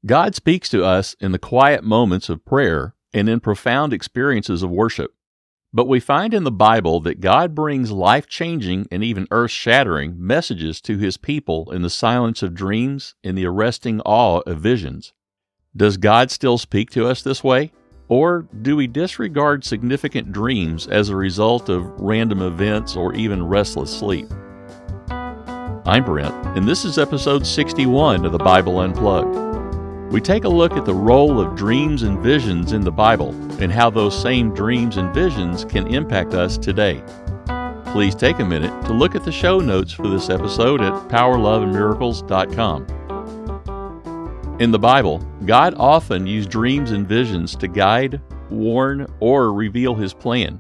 God speaks to us in the quiet moments of prayer and in profound experiences of worship. But we find in the Bible that God brings life-changing and even earth-shattering messages to His people in the silence of dreams and the arresting awe of visions. Does God still speak to us this way? Or do we disregard significant dreams as a result of random events or even restless sleep? I'm Brent, and this is episode 61 of the Bible Unplugged. We take a look at the role of dreams and visions in the Bible and how those same dreams and visions can impact us today. Please take a minute to look at the show notes for this episode at powerloveandmiracles.com. In the Bible, God often used dreams and visions to guide, warn, or reveal His plan.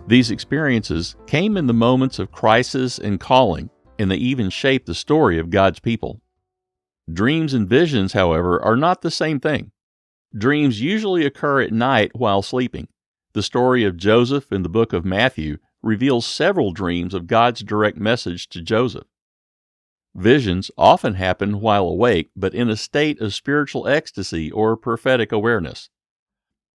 These experiences came in the moments of crisis and calling, and they even shaped the story of God's people. Dreams and visions, however, are not the same thing. Dreams usually occur at night while sleeping. The story of Joseph in the book of Matthew reveals several dreams of God's direct message to Joseph. Visions often happen while awake, but in a state of spiritual ecstasy or prophetic awareness.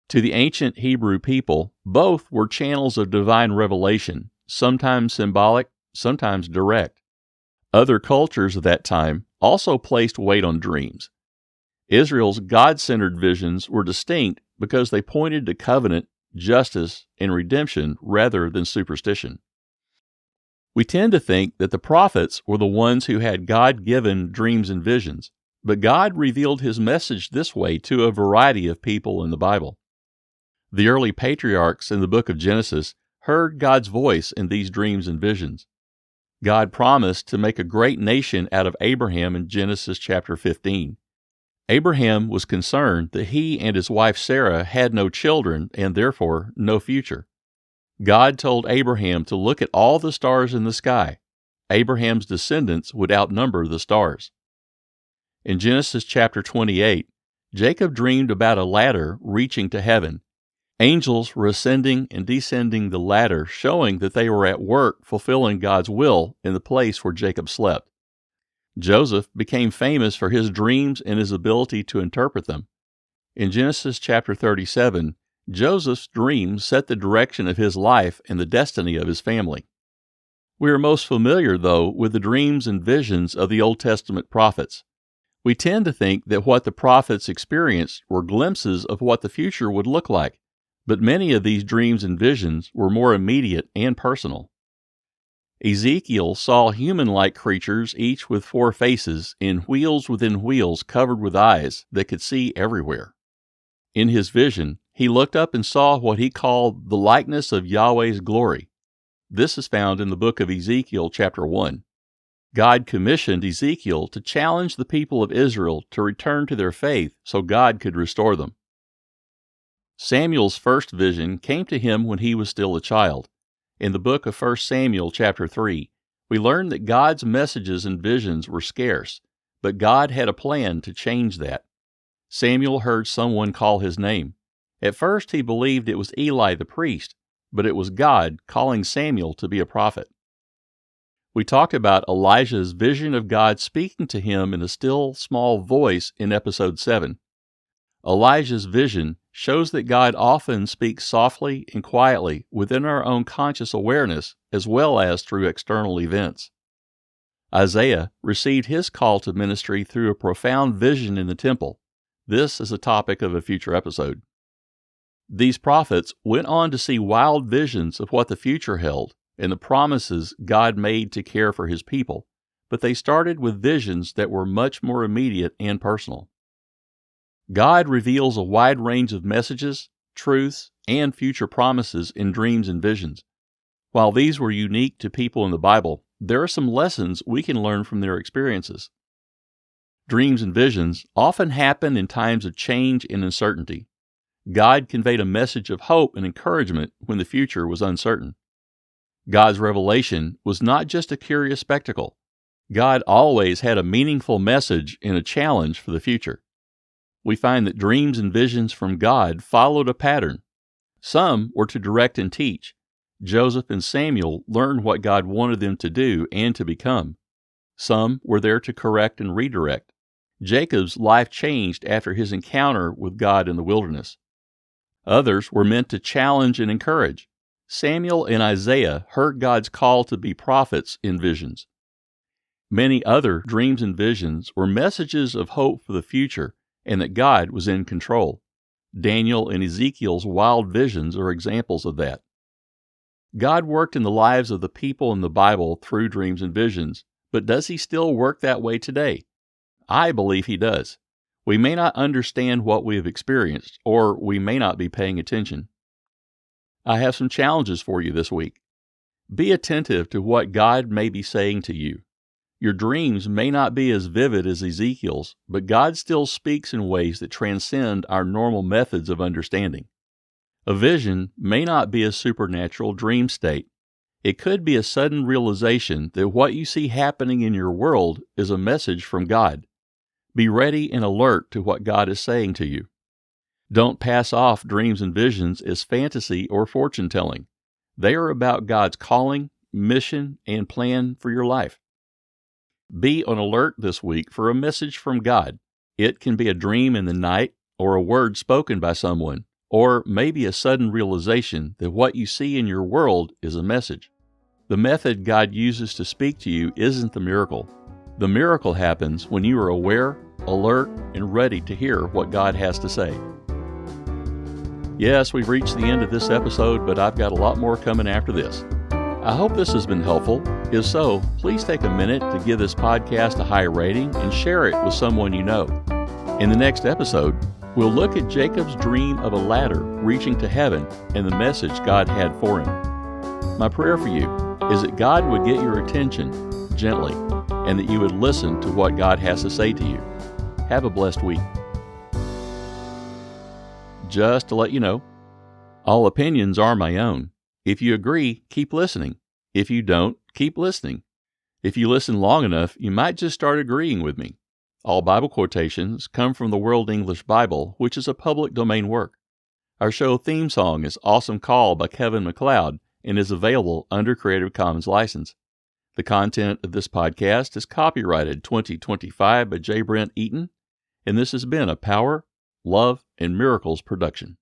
To the ancient Hebrew people, both were channels of divine revelation, sometimes symbolic, sometimes direct. Other cultures of that time also placed weight on dreams. Israel's God-centered visions were distinct because they pointed to covenant, justice, and redemption rather than superstition. We tend to think that the prophets were the ones who had God-given dreams and visions, but God revealed His message this way to a variety of people in the Bible. The early patriarchs in the book of Genesis heard God's voice in these dreams and visions. God promised to make a great nation out of Abraham in Genesis chapter 15. Abraham was concerned that he and his wife Sarah had no children and therefore no future. God told Abraham to look at all the stars in the sky. Abraham's descendants would outnumber the stars. In Genesis chapter 28, Jacob dreamed about a ladder reaching to heaven. Angels were ascending and descending the ladder, showing that they were at work fulfilling God's will in the place where Jacob slept. Joseph became famous for his dreams and his ability to interpret them. In Genesis chapter 37, Joseph's dreams set the direction of his life and the destiny of his family. We are most familiar, though, with the dreams and visions of the Old Testament prophets. We tend to think that what the prophets experienced were glimpses of what the future would look like. But many of these dreams and visions were more immediate and personal. Ezekiel saw human-like creatures, each with 4 faces, and wheels within wheels covered with eyes that could see everywhere. In his vision, he looked up and saw what he called the likeness of Yahweh's glory. This is found in the book of Ezekiel chapter 1. God commissioned Ezekiel to challenge the people of Israel to return to their faith so God could restore them. Samuel's first vision came to him when he was still a child. In the book of 1 Samuel chapter 3, we learn that God's messages and visions were scarce, but God had a plan to change that. Samuel heard someone call his name. At first he believed it was Eli the priest, but it was God calling Samuel to be a prophet. We talked about Elijah's vision of God speaking to him in a still, small voice in episode 7. Elijah's vision shows that God often speaks softly and quietly within our own conscious awareness as well as through external events. Isaiah received his call to ministry through a profound vision in the temple. This is a topic of a future episode. These prophets went on to see wild visions of what the future held and the promises God made to care for His people, but they started with visions that were much more immediate and personal. God reveals a wide range of messages, truths, and future promises in dreams and visions. While these were unique to people in the Bible, there are some lessons we can learn from their experiences. Dreams and visions often happen in times of change and uncertainty. God conveyed a message of hope and encouragement when the future was uncertain. God's revelation was not just a curious spectacle. God always had a meaningful message and a challenge for the future. We find that dreams and visions from God followed a pattern. Some were to direct and teach. Joseph and Samuel learned what God wanted them to do and to become. Some were there to correct and redirect. Jacob's life changed after his encounter with God in the wilderness. Others were meant to challenge and encourage. Samuel and Isaiah heard God's call to be prophets in visions. Many other dreams and visions were messages of hope for the future and that God was in control. Daniel and Ezekiel's wild visions are examples of that. God worked in the lives of the people in the Bible through dreams and visions, but does He still work that way today? I believe He does. We may not understand what we have experienced, or we may not be paying attention. I have some challenges for you this week. Be attentive to what God may be saying to you. Your dreams may not be as vivid as Ezekiel's, but God still speaks in ways that transcend our normal methods of understanding. A vision may not be a supernatural dream state. It could be a sudden realization that what you see happening in your world is a message from God. Be ready and alert to what God is saying to you. Don't pass off dreams and visions as fantasy or fortune-telling. They are about God's calling, mission, and plan for your life. Be on alert this week for a message from God. It can be a dream in the night, or a word spoken by someone, or maybe a sudden realization that what you see in your world is a message. The method God uses to speak to you isn't the miracle. The miracle happens when you are aware, alert, and ready to hear what God has to say. Yes, we've reached the end of this episode, but I've got a lot more coming after this. I hope this has been helpful. If so, please take a minute to give this podcast a high rating and share it with someone you know. In the next episode, we'll look at Jacob's dream of a ladder reaching to heaven and the message God had for him. My prayer for you is that God would get your attention gently and that you would listen to what God has to say to you. Have a blessed week. Just to let you know, all opinions are my own. If you agree, keep listening. If you don't, keep listening. If you listen long enough, you might just start agreeing with me. All Bible quotations come from the World English Bible, which is a public domain work. Our show theme song is Awesome Call by Kevin MacLeod and is available under Creative Commons license. The content of this podcast is copyrighted 2025 by J. Brent Eaton, and this has been a Power, Love, and Miracles production.